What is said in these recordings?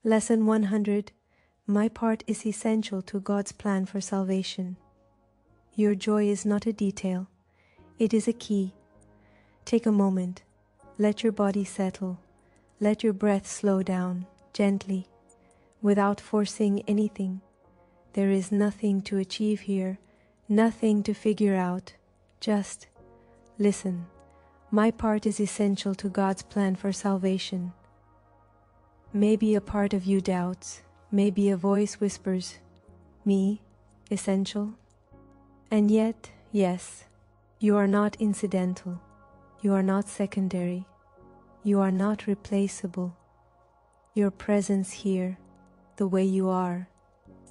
Lesson 100. My part is essential to God's plan for salvation. Your joy is not a detail. It is a key. Take a moment. Let your body settle. Let your breath slow down, gently, without forcing anything. There is nothing to achieve here, nothing to figure out. Just listen. My part is essential to God's plan for salvation. Maybe a part of you doubts. Maybe a voice whispers, me, essential? And yet, yes, you are not incidental. You are not secondary. You are not replaceable. Your presence here, the way you are,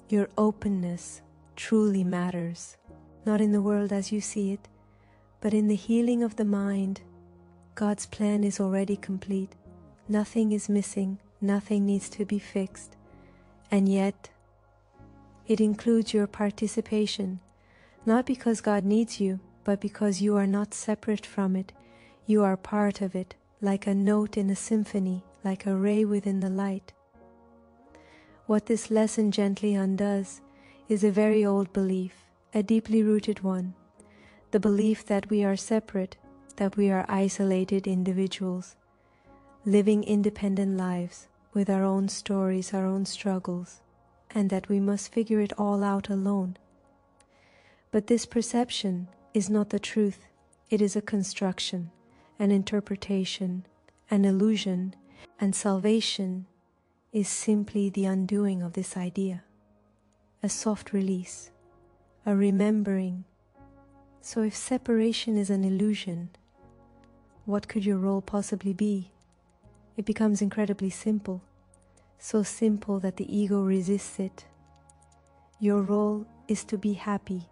your openness truly matters. Not in the world as you see it, but in the healing of the mind. God's plan is already complete. Nothing is missing. Nothing needs to be fixed. And yet, it includes your participation, not because God needs you, but because you are not separate from it. You are part of it, like a note in a symphony, like a ray within the light. What this lesson gently undoes is a very old belief, a deeply rooted one, the belief that we are separate, that we are isolated individuals, living independent lives, with our own stories, our own struggles, and that we must figure it all out alone. But this perception is not the truth. It is a construction, an interpretation, an illusion, and salvation is simply the undoing of this idea, a soft release, a remembering. So if separation is an illusion, what could your role possibly be? It becomes incredibly simple, so simple that the ego resists it. Your role is to be happy,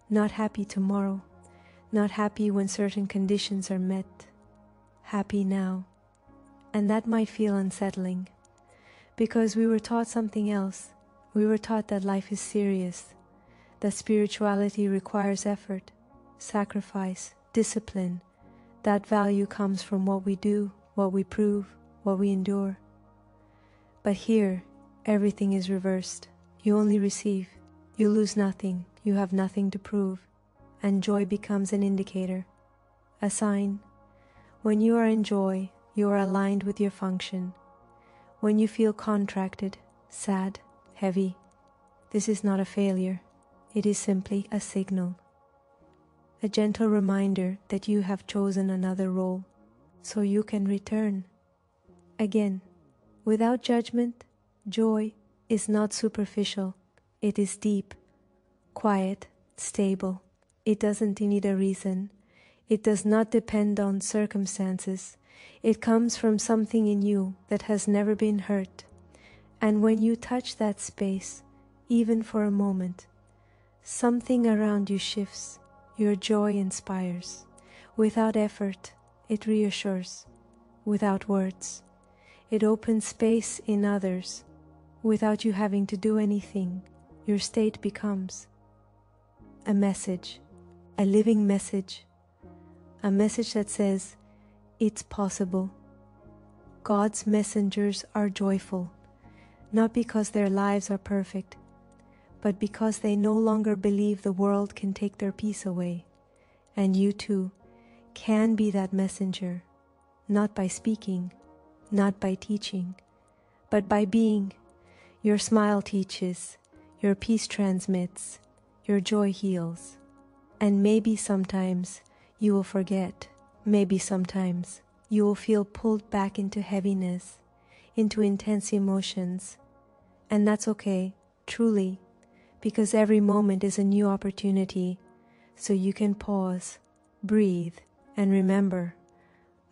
not happy tomorrow, not happy when certain conditions are met, happy now. And that might feel unsettling, because we were taught something else. We were taught that life is serious, that spirituality requires effort, sacrifice, discipline, that value comes from what we do, what we prove, what we endure. But here, everything is reversed. You only receive. You lose nothing. You have nothing to prove. And joy becomes an indicator, a sign. When you are in joy, you are aligned with your function. When you feel contracted, sad, heavy, this is not a failure. It is simply a signal, a gentle reminder that you have chosen another role, so you can return. Again, without judgment, joy is not superficial. It is deep, quiet, stable. It doesn't need a reason. It does not depend on circumstances. It comes from something in you that has never been hurt. And when you touch that space, even for a moment, something around you shifts. Your joy inspires. Without effort, it reassures. Without words, it opens space in others. Without you having to do anything, your state becomes a message, a living message, a message that says, it's possible. God's messengers are joyful, not because their lives are perfect, but because they no longer believe the world can take their peace away. And you too can be that messenger, not by speaking, not by teaching, but by being. Your smile teaches, your peace transmits, your joy heals. And maybe sometimes you will forget, maybe sometimes you will feel pulled back into heaviness, into intense emotions. And that's okay, truly, because every moment is a new opportunity, so you can pause, breathe, and remember,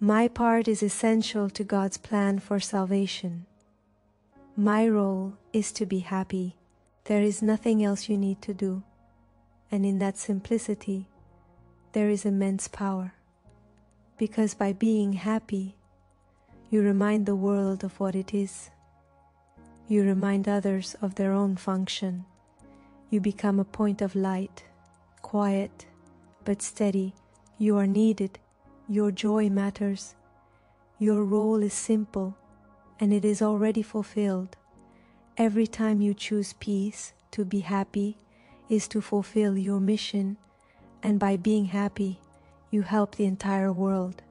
my part is essential to God's plan for salvation. My role is to be happy. There is nothing else you need to do. And in that simplicity, there is immense power. Because by being happy, you remind the world of what it is. You remind others of their own function. You become a point of light, quiet, but steady. You are needed. Your joy matters. Your role is simple, and it is already fulfilled. Every time you choose peace, to be happy, is to fulfill your mission, and by being happy, you help the entire world.